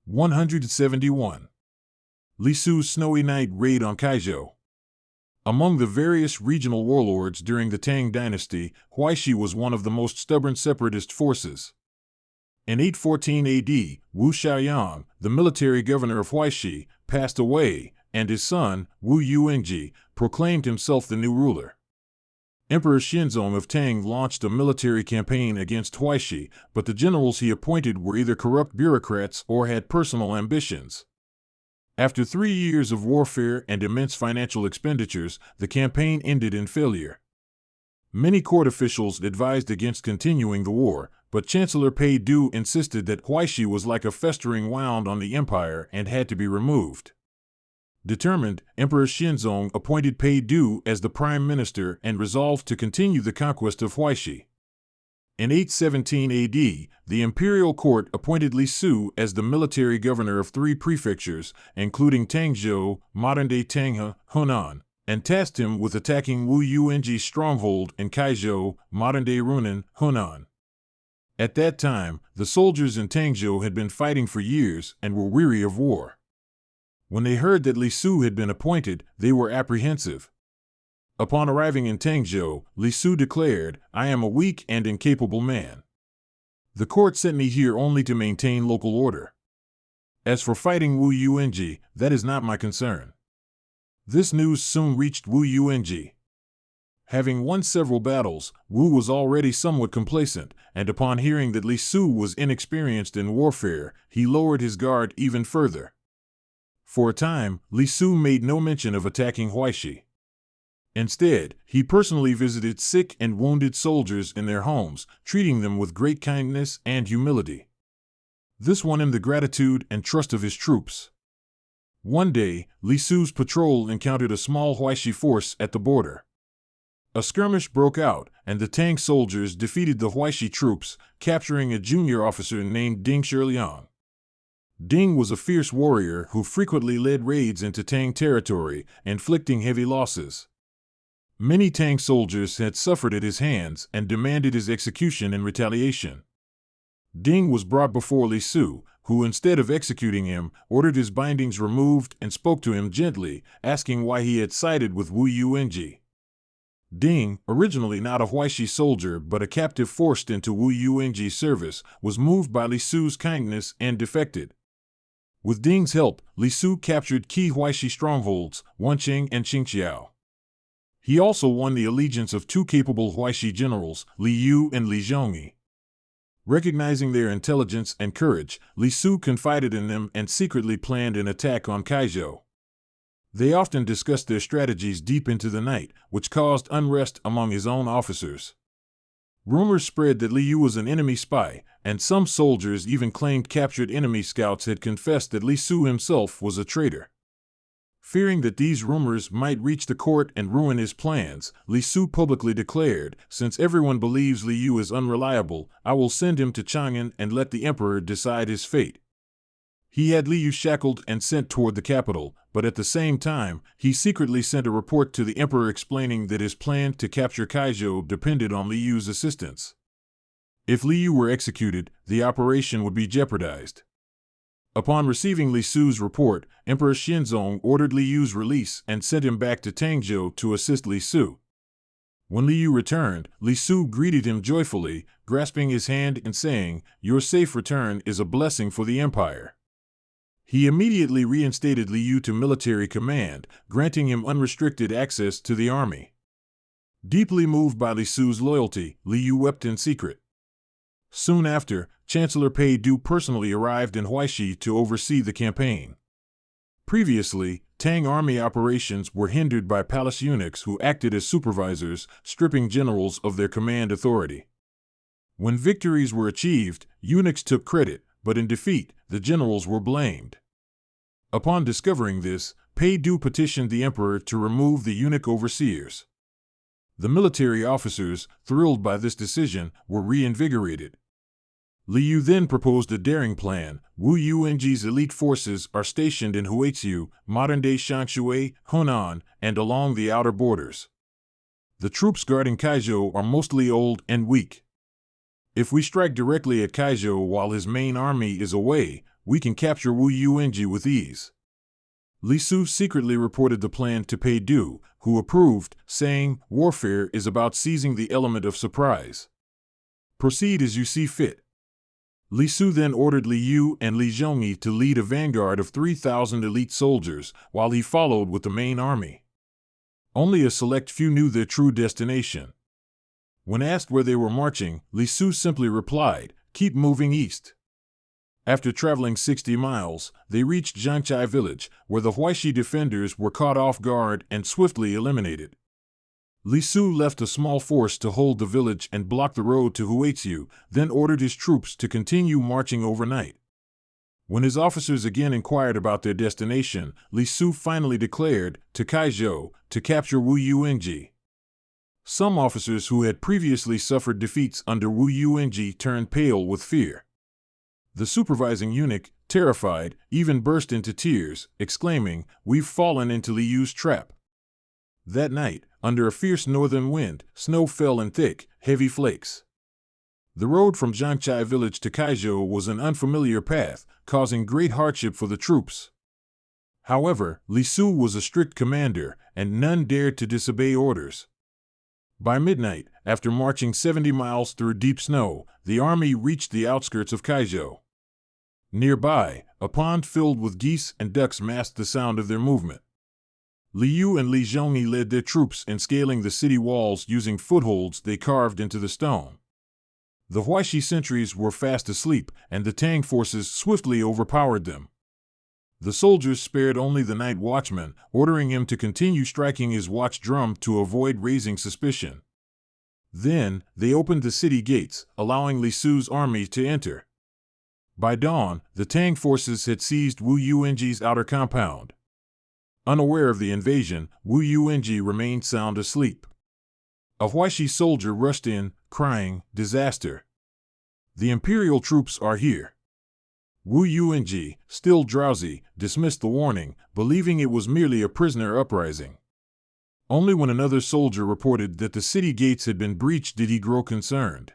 171. Li Su's Snowy Night Raid on Caizhou. Among the various regional warlords during the Tang dynasty, Huaishi was one of the most stubborn separatist forces. In 814 AD, Wu Xiaoyang, the military governor of Huaishi, passed away, and his son, Wu Yuengji, proclaimed himself the new ruler. Emperor Xinzong of Tang launched a military campaign against Huaishi, but the generals he appointed were either corrupt bureaucrats or had personal ambitions. After 3 years of warfare and immense financial expenditures, the campaign ended in failure. Many court officials advised against continuing the war, but Chancellor Pei Du insisted that Huaishi was like a festering wound on the empire and had to be removed. Determined, Emperor Xinzong appointed Pei Du as the prime minister and resolved to continue the conquest of Huaishi. In 817 AD, the imperial court appointed Li Su as the military governor of 3 prefectures, including Tangzhou, modern-day Tanghe, Hunan, and tasked him with attacking Wu Yuengji's stronghold in Caizhou, modern-day Runan, Hunan. At that time, the soldiers in Tangzhou had been fighting for years and were weary of war. When they heard that Li Su had been appointed, they were apprehensive. Upon arriving in Tangzhou, Li Su declared, "I am a weak and incapable man. The court sent me here only to maintain local order. As for fighting Wu Yuengji, that is not my concern." This news soon reached Wu Yuengji. Having won several battles, Wu was already somewhat complacent, and upon hearing that Li Su was inexperienced in warfare, he lowered his guard even further. For a time, Li Su made no mention of attacking Huaishi. Instead, he personally visited sick and wounded soldiers in their homes, treating them with great kindness and humility. This won him the gratitude and trust of his troops. One day, Li Su's patrol encountered a small Huaishi force at the border. A skirmish broke out, and the Tang soldiers defeated the Huaishi troops, capturing a junior officer named Ding Shiliang. Ding was a fierce warrior who frequently led raids into Tang territory, inflicting heavy losses. Many Tang soldiers had suffered at his hands and demanded his execution in retaliation. Ding was brought before Li Su, who instead of executing him, ordered his bindings removed and spoke to him gently, asking why he had sided with Wu Yuengji. Ding, originally not a Huaishi soldier but a captive forced into Wu Yuengji's service, was moved by Li Su's kindness and defected. With Ding's help, Li Su captured key Huaishi strongholds, Wenqing and Qingqiao. He also won the allegiance of 2 capable Huaishi generals, Li Yu and Li Zhongyi. Recognizing their intelligence and courage, Li Su confided in them and secretly planned an attack on Caizhou. They often discussed their strategies deep into the night, which caused unrest among his own officers. Rumors spread that Li Yu was an enemy spy, and some soldiers even claimed captured enemy scouts had confessed that Li Su himself was a traitor. Fearing that these rumors might reach the court and ruin his plans, Li Su publicly declared, "Since everyone believes Li Yu is unreliable, I will send him to Chang'an and let the emperor decide his fate." He had Li Yu shackled and sent toward the capital, but at the same time, he secretly sent a report to the emperor explaining that his plan to capture Caizhou depended on Li Yu's assistance. If Li Yu were executed, the operation would be jeopardized. Upon receiving Li Su's report, Emperor Xinzong ordered Li Yu's release and sent him back to Tangzhou to assist Li Su. When Li Yu returned, Li Su greeted him joyfully, grasping his hand and saying, "Your safe return is a blessing for the empire." He immediately reinstated Li Yu to military command, granting him unrestricted access to the army. Deeply moved by Li Su's loyalty, Li Yu wept in secret. Soon after, Chancellor Pei Du personally arrived in Huaishi to oversee the campaign. Previously, Tang army operations were hindered by palace eunuchs who acted as supervisors, stripping generals of their command authority. When victories were achieved, eunuchs took credit, but in defeat, the generals were blamed. Upon discovering this, Pei Du petitioned the emperor to remove the eunuch overseers. The military officers, thrilled by this decision, were reinvigorated. Li Yu then proposed a daring plan. Wu Yuengji's elite forces are stationed in Huaiziu, modern-day Shangshui, Hunan, and along the outer borders. The troops guarding Caizhou are mostly old and weak. If we strike directly at Caizhou while his main army is away, we can capture Wu Yuanji with ease. Li Su secretly reported the plan to Pei Du, who approved, saying, "Warfare is about seizing the element of surprise. Proceed as you see fit." Li Su then ordered Li Yu and Li Zhongyi to lead a vanguard of 3,000 elite soldiers, while he followed with the main army. Only a select few knew their true destination. When asked where they were marching, Li Su simply replied, "Keep moving east." After traveling 60 miles, they reached Zhangchai village, where the Huaishi defenders were caught off guard and swiftly eliminated. Li Su left a small force to hold the village and block the road to Huaixiu, then ordered his troops to continue marching overnight. When his officers again inquired about their destination, Li Su finally declared, to Caizhou, to capture Wu Yuanji. Some officers who had previously suffered defeats under Wu Yuanji turned pale with fear. The supervising eunuch, terrified, even burst into tears, exclaiming, "We've fallen into Li Yu's trap." That night, under a fierce northern wind, snow fell in thick, heavy flakes. The road from Zhangchai village to Caizhou was an unfamiliar path, causing great hardship for the troops. However, Li Su was a strict commander, and none dared to disobey orders. By midnight, after marching 70 miles through deep snow, the army reached the outskirts of Caizhou. Nearby, a pond filled with geese and ducks masked the sound of their movement. Li Yu and Li Zhongyi led their troops in scaling the city walls using footholds they carved into the stone. The Huaishi sentries were fast asleep, and the Tang forces swiftly overpowered them. The soldiers spared only the night watchman, ordering him to continue striking his watch drum to avoid raising suspicion. Then, they opened the city gates, allowing Li Su's army to enter. By dawn, the Tang forces had seized Wu Yuanji's outer compound. Unaware of the invasion, Wu Yuanji remained sound asleep. A Huaishi soldier rushed in, crying, "Disaster! The imperial troops are here." Wu Yuanji, still drowsy, dismissed the warning, believing it was merely a prisoner uprising. Only when another soldier reported that the city gates had been breached did he grow concerned.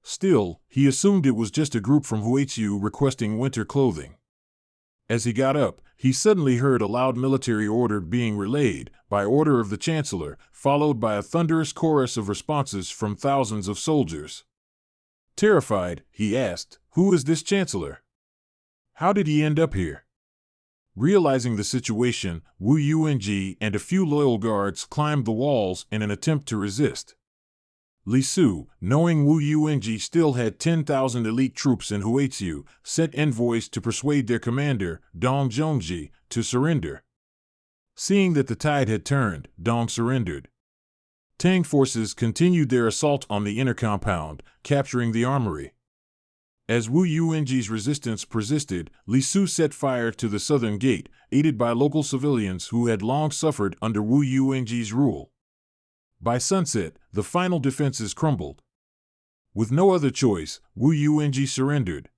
Still, he assumed it was just a group from Huaixiu requesting winter clothing. As he got up, he suddenly heard a loud military order being relayed, by order of the chancellor, followed by a thunderous chorus of responses from thousands of soldiers. Terrified, he asked, "Who is this chancellor? How did he end up here?" Realizing the situation, Wu Yuanji and a few loyal guards climbed the walls in an attempt to resist. Li Su, knowing Wu Yuanji still had 10,000 elite troops in Huaixiu, sent envoys to persuade their commander, Dong Zhongji, to surrender. Seeing that the tide had turned, Dong surrendered. Tang forces continued their assault on the inner compound, capturing the armory. As Wu Yuanji's resistance persisted, Li Su set fire to the southern gate, aided by local civilians who had long suffered under Wu Yuanji's rule. By sunset, the final defenses crumbled. With no other choice, Wu Yuanji surrendered.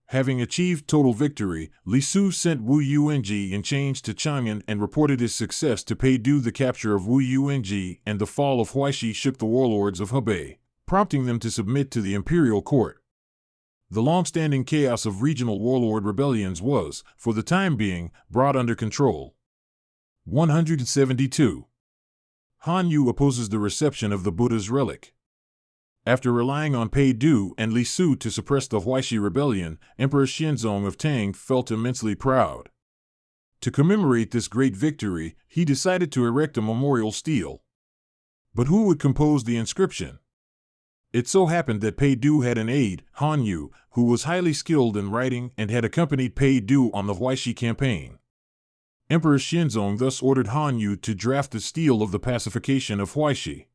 Having achieved total victory, Li Su sent Wu Yuanji in chains to Chang'an and reported his success to Pei Du. The capture of Wu Yuanji and the fall of Huaishi shook the warlords of Hebei, prompting them to submit to the imperial court. The long-standing chaos of regional warlord rebellions was, for the time being, brought under control. 172. Han Yu opposes the reception of the Buddha's relic. After relying on Pei Du and Li Su to suppress the Huaishi rebellion, Emperor Xianzong of Tang felt immensely proud. To commemorate this great victory, he decided to erect a memorial stele. But who would compose the inscription? It so happened that Pei Du had an aide, Han Yu, who was highly skilled in writing and had accompanied Pei Du on the Huaishi campaign. Emperor Xianzong thus ordered Han Yu to draft the stele of the pacification of Huaishi.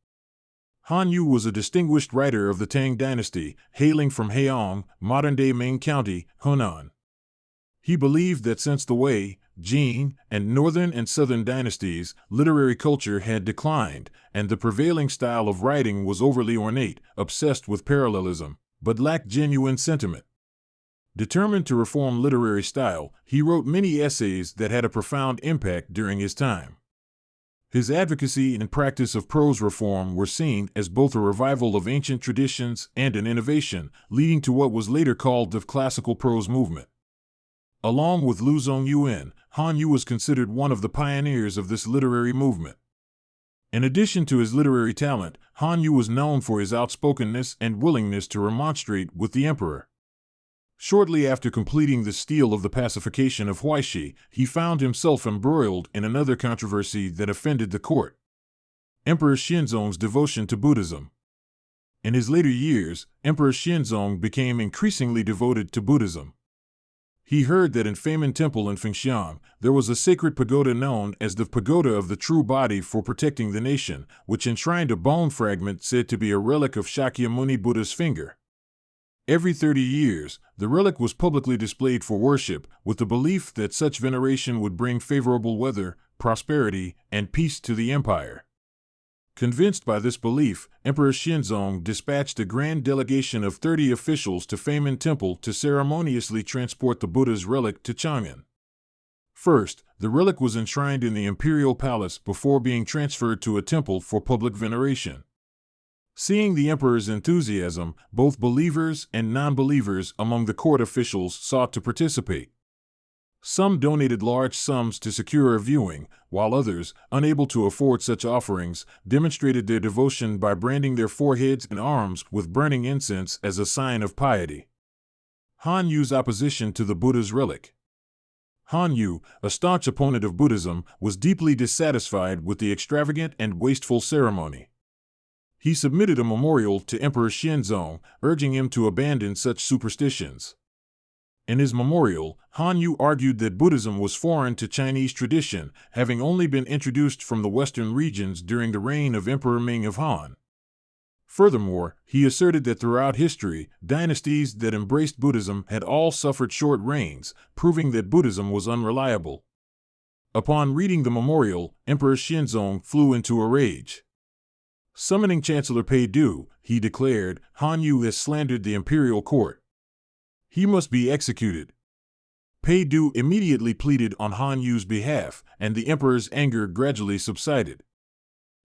Han Yu was a distinguished writer of the Tang dynasty, hailing from Heong, modern-day Ming County, Hunan. He believed that since the Wei, Jin, and northern and southern dynasties, literary culture had declined, and the prevailing style of writing was overly ornate, obsessed with parallelism, but lacked genuine sentiment. Determined to reform literary style, he wrote many essays that had a profound impact during his time. His advocacy and practice of prose reform were seen as both a revival of ancient traditions and an innovation, leading to what was later called the classical prose movement. Along with Lu Zongyuan, Han Yu was considered one of the pioneers of this literary movement. In addition to his literary talent, Han Yu was known for his outspokenness and willingness to remonstrate with the emperor. Shortly after completing the stele of the pacification of Huaishi, he found himself embroiled in another controversy that offended the court: Emperor Xinzong's devotion to Buddhism. In his later years, Emperor Xinzong became increasingly devoted to Buddhism. He heard that in Feimin Temple in Fengxiang, there was a sacred pagoda known as the Pagoda of the True Body for protecting the nation, which enshrined a bone fragment said to be a relic of Shakyamuni Buddha's finger. Every 30 years, the relic was publicly displayed for worship, with the belief that such veneration would bring favorable weather, prosperity, and peace to the empire. Convinced by this belief, Emperor Xinzong dispatched a grand delegation of 30 officials to Feimin Temple to ceremoniously transport the Buddha's relic to Chang'an. First, the relic was enshrined in the imperial palace before being transferred to a temple for public veneration. Seeing the emperor's enthusiasm, both believers and non-believers among the court officials sought to participate. Some donated large sums to secure a viewing, while others, unable to afford such offerings, demonstrated their devotion by branding their foreheads and arms with burning incense as a sign of piety. Han Yu's opposition to the Buddha's relic. Han Yu, a staunch opponent of Buddhism, was deeply dissatisfied with the extravagant and wasteful ceremony. He submitted a memorial to Emperor Xinzong, urging him to abandon such superstitions. In his memorial, Han Yu argued that Buddhism was foreign to Chinese tradition, having only been introduced from the western regions during the reign of Emperor Ming of Han. Furthermore, he asserted that throughout history, dynasties that embraced Buddhism had all suffered short reigns, proving that Buddhism was unreliable. Upon reading the memorial, Emperor Xinzong flew into a rage. Summoning Chancellor Caizhou, he declared, Han Yu has slandered the imperial court. He must be executed. Caizhou immediately pleaded on Han Yu's behalf, and the emperor's anger gradually subsided.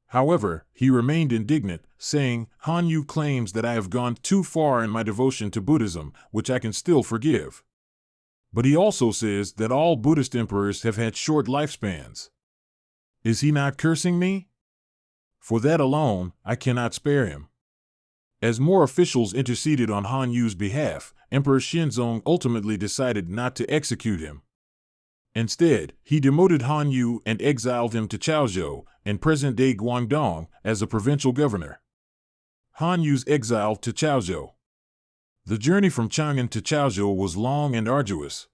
However, he remained indignant, saying, Han Yu claims that I have gone too far in my devotion to Buddhism, which I can still forgive. But he also says that all Buddhist emperors have had short lifespans. Is he not cursing me? For that alone, I cannot spare him. As more officials interceded on Han Yu's behalf, Emperor Xinzong ultimately decided not to execute him. Instead, he demoted Han Yu and exiled him to Caizhou, in present-day Guangdong, as a provincial governor. Han Yu's exile to Caizhou. The journey from Chang'an to Caizhou was long and arduous.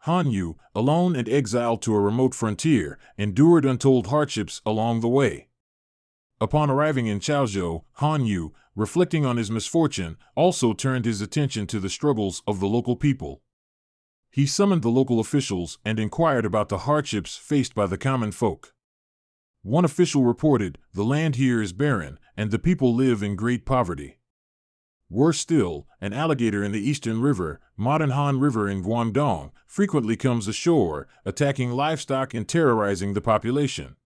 Han Yu, alone and exiled to a remote frontier, endured untold hardships along the way. Upon arriving in Caizhou, Han Yu, reflecting on his misfortune, also turned his attention to the struggles of the local people. He summoned the local officials and inquired about the hardships faced by the common folk. One official reported, "The land here is barren, and the people live in great poverty." Worse still, an alligator in the Eastern River, modern Han River in Guangdong, frequently comes ashore, attacking livestock and terrorizing the population.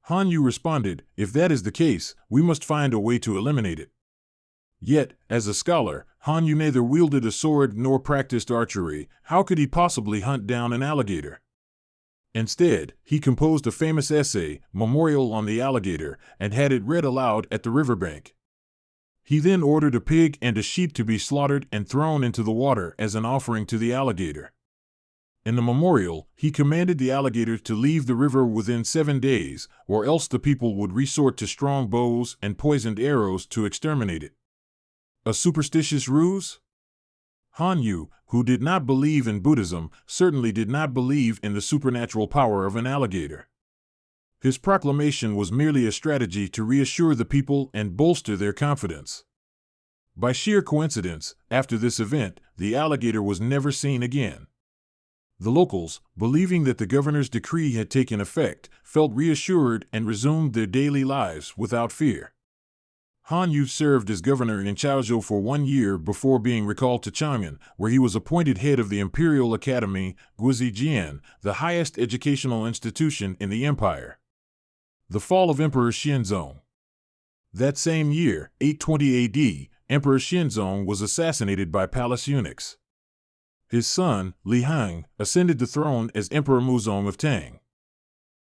Han Yu responded, "If that is the case, we must find a way to eliminate it." Yet, as a scholar, Han Yu neither wielded a sword nor practiced archery. How could he possibly hunt down an alligator? Instead, he composed a famous essay, Memorial on the Alligator, and had it read aloud at the riverbank. He then ordered a pig and a sheep to be slaughtered and thrown into the water as an offering to the alligator. In the memorial, he commanded the alligator to leave the river within 7 days, or else the people would resort to strong bows and poisoned arrows to exterminate it. A superstitious ruse? Han Yu, who did not believe in Buddhism, certainly did not believe in the supernatural power of an alligator. His proclamation was merely a strategy to reassure the people and bolster their confidence. By sheer coincidence, after this event, the alligator was never seen again. The locals, believing that the governor's decree had taken effect, felt reassured and resumed their daily lives without fear. Han Yu served as governor in Caizhou for 1 year before being recalled to Chang'an, where he was appointed head of the Imperial Academy, Guizijian, the highest educational institution in the empire. The fall of Emperor Xinzong. That same year, 820 AD, Emperor Xinzong was assassinated by palace eunuchs. His son, Li Hang, ascended the throne as Emperor Muzong of Tang.